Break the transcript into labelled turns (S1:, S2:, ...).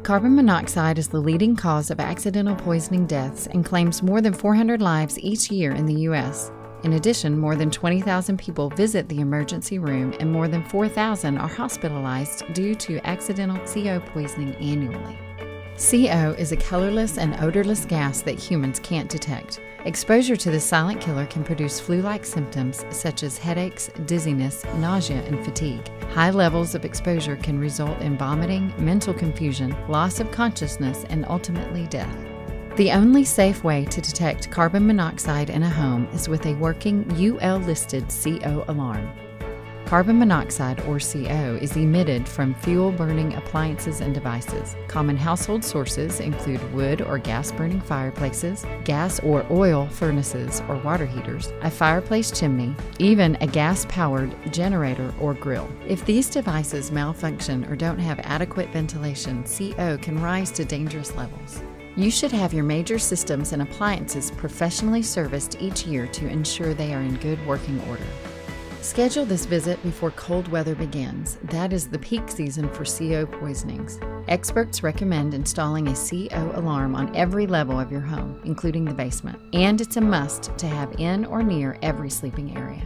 S1: Carbon monoxide is the leading cause of accidental poisoning deaths and claims more than 400 lives each year in the U.S. In addition, more than 20,000 people visit the emergency room and more than 4,000 are hospitalized due to accidental CO poisoning annually. CO is a colorless and odorless gas that humans can't detect. Exposure to this silent killer can produce flu-like symptoms such as headaches, dizziness, nausea, and fatigue. High levels of exposure can result in vomiting, mental confusion, loss of consciousness, and ultimately death. The only safe way to detect carbon monoxide in a home is with a working UL-listed CO alarm. Carbon monoxide, or CO, is emitted from fuel-burning appliances and devices. Common household sources include wood or gas-burning fireplaces, gas or oil furnaces or water heaters, a fireplace chimney, even a gas-powered generator or grill. If these devices malfunction or don't have adequate ventilation, CO can rise to dangerous levels. You should have your major systems and appliances professionally serviced each year to ensure they are in good working order. Schedule this visit before cold weather begins. That is the peak season for CO poisonings. Experts recommend installing a CO alarm on every level of your home, including the basement. And it's a must to have in or near every sleeping area.